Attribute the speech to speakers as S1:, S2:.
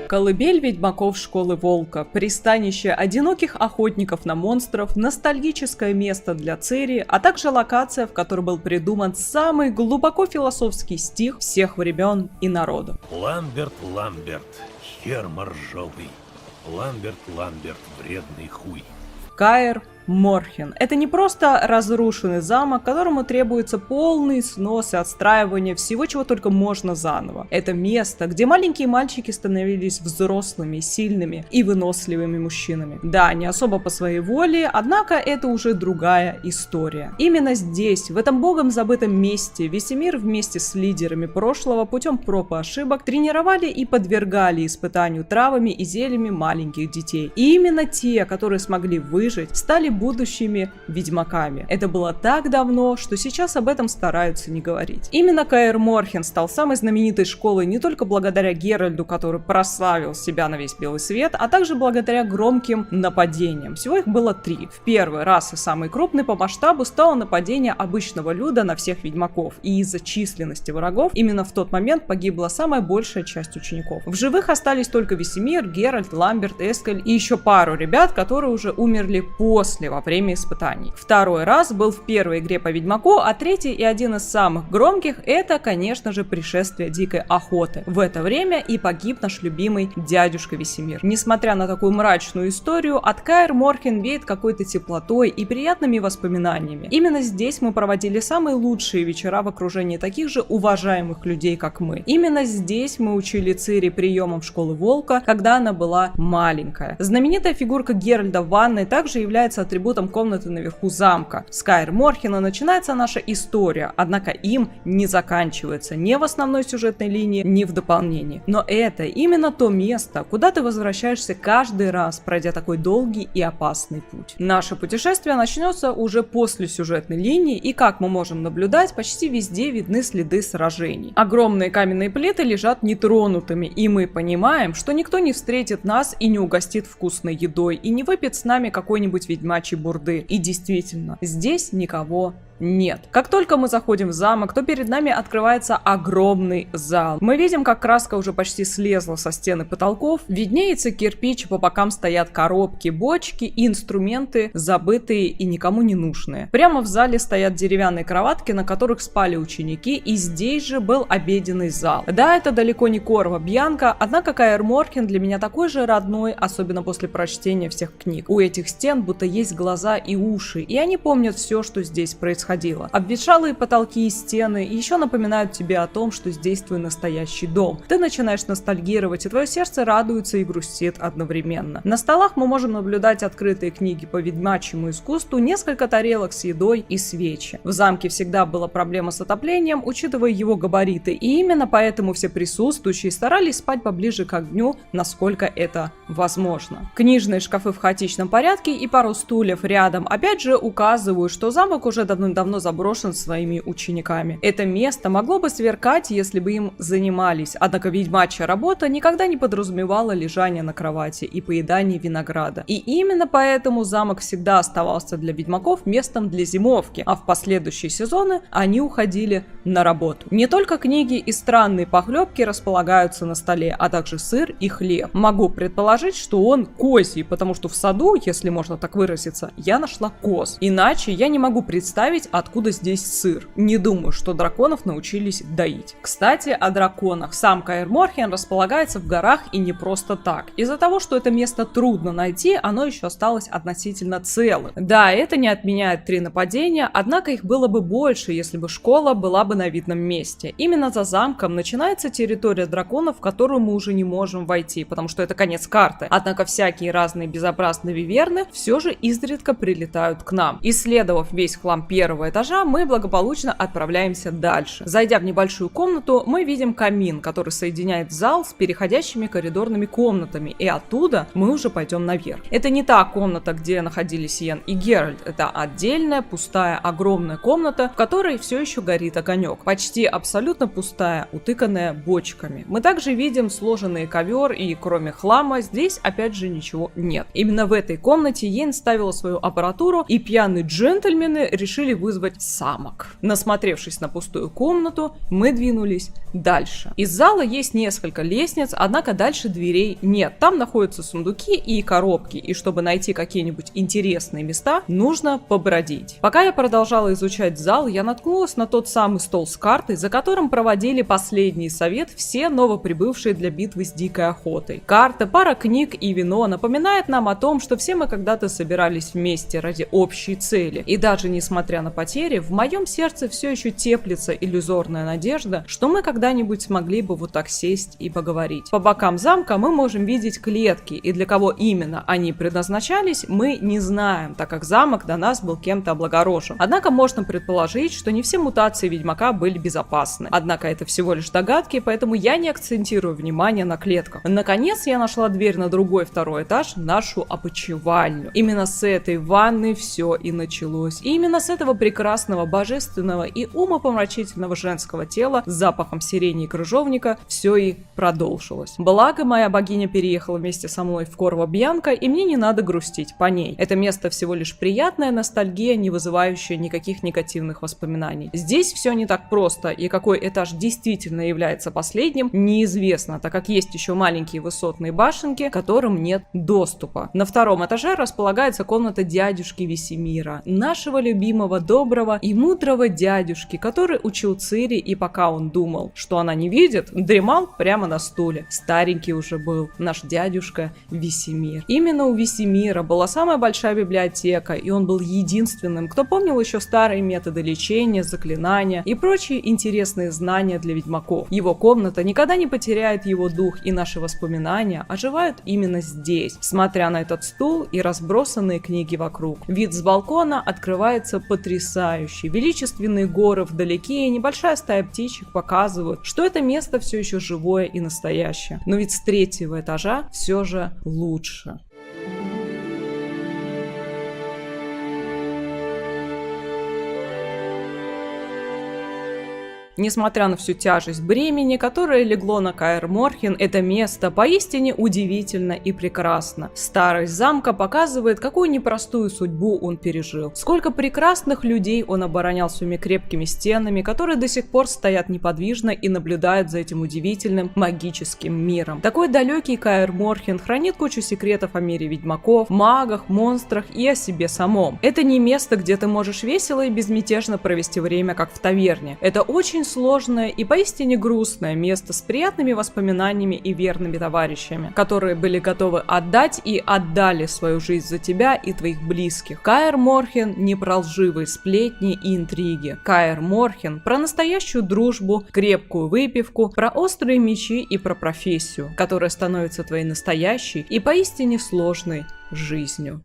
S1: Колыбель ведьмаков школы Волка, пристанище одиноких охотников на монстров, ностальгическое место для Цири, а также локация, в которой был придуман самый глубоко философский стих всех времен и народов.
S2: Ламберт, Ламберт, хер моржовый. Ламберт, Ламберт, вредный хуй.
S1: Каэр Морхен. Это не просто разрушенный замок, которому требуется полный снос и отстраивание всего, чего только можно заново. Это место, где маленькие мальчики становились взрослыми, сильными и выносливыми мужчинами. Да, не особо по своей воле, однако это уже другая история. Именно здесь, в этом богом забытом месте, Весемир вместе с лидерами прошлого путем проб и ошибок тренировали и подвергали испытанию травами и зельями маленьких детей. И именно те, которые смогли выжить, стали будущими ведьмаками. Это было так давно, что сейчас об этом стараются не говорить. Именно Каэр Морхен стал самой знаменитой школой не только благодаря Геральду, который прославил себя на весь белый свет, а также благодаря громким нападениям. Всего их было 3. В первый раз и самый крупный по масштабу стало нападение обычного люда на всех ведьмаков, и из-за численности врагов именно в тот момент погибла самая большая часть учеников. В живых остались только Весемир, Геральт, Ламберт, Эскель и еще пару ребят, которые уже умерли после, во время испытаний. Второй раз был в первой игре по Ведьмаку, а третий и один из самых громких — это, конечно же, пришествие Дикой Охоты. В это время и погиб наш любимый дядюшка Весемир. Несмотря на такую мрачную историю, от Каэр Морхен веет какой-то теплотой и приятными воспоминаниями. Именно здесь мы проводили самые лучшие вечера в окружении таких же уважаемых людей, как мы. Именно здесь мы учили Цири приемам школы Волка, когда она была маленькая. Знаменитая фигурка Геральда в ванной также является атрибутом комнаты наверху замка. С Каэр Морхена начинается наша история, однако им не заканчивается ни в основной сюжетной линии, ни в дополнении. Но это именно то место, куда ты возвращаешься каждый раз, пройдя такой долгий и опасный путь. Наше путешествие начнется уже после сюжетной линии, и, как мы можем наблюдать, почти везде видны следы сражений. Огромные каменные плиты лежат нетронутыми, и мы понимаем, что никто не встретит нас и не угостит вкусной едой, и не выпьет с нами какой-нибудь ведьмачий бурды. И действительно, здесь никого нет. Как только мы заходим в замок, то перед нами открывается огромный зал. Мы видим, как краска уже почти слезла со стен и потолков, виднеется кирпич, по бокам стоят коробки, бочки и инструменты, забытые и никому не нужные. Прямо в зале стоят деревянные кроватки, на которых спали ученики, и здесь же был обеденный зал. Да, это далеко не Корво Бьянка, однако Каэр Морхен для меня такой же родной, особенно после прочтения всех книг. У этих стен будто есть глаза и уши, и они помнят все, что здесь происходило. Обветшалые потолки и стены еще напоминают тебе о том, что здесь твой настоящий дом. Ты начинаешь ностальгировать, и твое сердце радуется и грустит одновременно. На столах мы можем наблюдать открытые книги по ведьмачьему искусству, несколько тарелок с едой и свечи. В замке всегда была проблема с отоплением, учитывая его габариты, и именно поэтому все присутствующие старались спать поближе к огню, насколько это возможно. Книжные шкафы в хаотичном порядке и пару стульев рядом опять же указывают, что замок уже давно заброшен своими учениками. Это место могло бы сверкать, если бы им занимались, однако ведьмачья работа никогда не подразумевала лежание на кровати и поедание винограда. И именно поэтому замок всегда оставался для ведьмаков местом для зимовки, а в последующие сезоны они уходили на работу. Не только книги и странные похлебки располагаются на столе, а также сыр и хлеб. Могу предположить, что он козий, потому что в саду, если можно так выразиться, я нашла коз. Иначе я не могу представить, откуда здесь сыр. Не думаю, что драконов научились доить. Кстати, о драконах. Сам Каэр Морхен располагается в горах и не просто так. Из-за того, что это место трудно найти, оно еще осталось относительно целым. Да, это не отменяет 3 нападения, однако их было бы больше, если бы школа была бы на видном месте. Именно за замком начинается территория драконов, в которую мы уже не можем войти, потому что это конец карты. Однако всякие разные безобразные виверны все же изредка прилетают к нам. Исследовав весь хлам первого этажа, мы благополучно отправляемся дальше. Зайдя в небольшую комнату, мы видим камин, который соединяет зал с переходящими коридорными комнатами, и оттуда мы уже пойдем наверх. Это не та комната, где находились Йен и Геральт, это отдельная, пустая, огромная комната, в которой все еще горит огонек. Почти абсолютно пустая, утыканная бочками. Мы также видим сложенный ковер, и кроме хлама здесь опять же ничего нет. Именно в этой комнате Йен ставила свою аппаратуру, и пьяные джентльмены решили вызвать самок. Насмотревшись на пустую комнату, мы двинулись дальше. Из зала есть несколько лестниц, однако дальше дверей нет. Там находятся сундуки и коробки, и чтобы найти какие-нибудь интересные места, нужно побродить. Пока я продолжала изучать зал, я наткнулась на тот самый стол с картой, за которым проводили последний совет все новоприбывшие для битвы с дикой охотой. Карта, пара книг и вино напоминает нам о том, что все мы когда-то собирались вместе ради общей цели. И даже несмотря на потери, в моем сердце все еще теплится иллюзорная надежда, что мы когда-нибудь смогли бы вот так сесть и поговорить. По бокам замка мы можем видеть клетки, и для кого именно они предназначались, мы не знаем, так как замок до нас был кем-то облагорожен. Однако можно предположить, что не все мутации Ведьмака были безопасны. Однако это всего лишь догадки, поэтому я не акцентирую внимание на клетках. Наконец я нашла дверь на другой второй этаж, нашу опочивальню. Именно с этой ванны все и началось. И именно с этого прекрасного, божественного и умопомрачительного женского тела с запахом сирени и крыжовника все и продолжилось. Благо, моя богиня переехала вместе со мной в Корво Бьянка, и мне не надо грустить по ней. Это место всего лишь приятная ностальгия, не вызывающая никаких негативных воспоминаний. Здесь все не так просто, и какой этаж действительно является последним, неизвестно, так как есть еще маленькие высотные башенки, к которым нет доступа. На втором этаже располагается комната дядюшки Весемира, нашего любимого, доброго и мудрого дядюшки, который учил Цири, и пока он думал, что она не видит, дремал прямо на стуле. Старенький уже был наш дядюшка Весемир. Именно у Весемира была самая большая библиотека, и он был единственным, кто помнил еще старые методы лечения, заклинания и прочие интересные знания для ведьмаков. Его комната никогда не потеряет его дух, и наши воспоминания оживают именно здесь, смотря на этот стул и разбросанные книги вокруг. Вид с балкона открывается потрясающий. Величественные горы вдалеке и небольшая стая птичек показывают, что это место все еще живое и настоящее. Но ведь с третьего этажа все же лучше. Несмотря на всю тяжесть бремени, которое легло на Каэр Морхен, это место поистине удивительно и прекрасно. Старость замка показывает, какую непростую судьбу он пережил. Сколько прекрасных людей он оборонял своими крепкими стенами, которые до сих пор стоят неподвижно и наблюдают за этим удивительным магическим миром. Такой далекий Каэр Морхен хранит кучу секретов о мире ведьмаков, магах, монстрах и о себе самом. Это не место, где ты можешь весело и безмятежно провести время, как в таверне. Это очень сложное и поистине грустное место с приятными воспоминаниями и верными товарищами, которые были готовы отдать и отдали свою жизнь за тебя и твоих близких. Каэр Морхен не про лживые сплетни и интриги. Каэр Морхен про настоящую дружбу, крепкую выпивку, про острые мечи и про профессию, которая становится твоей настоящей и поистине сложной жизнью.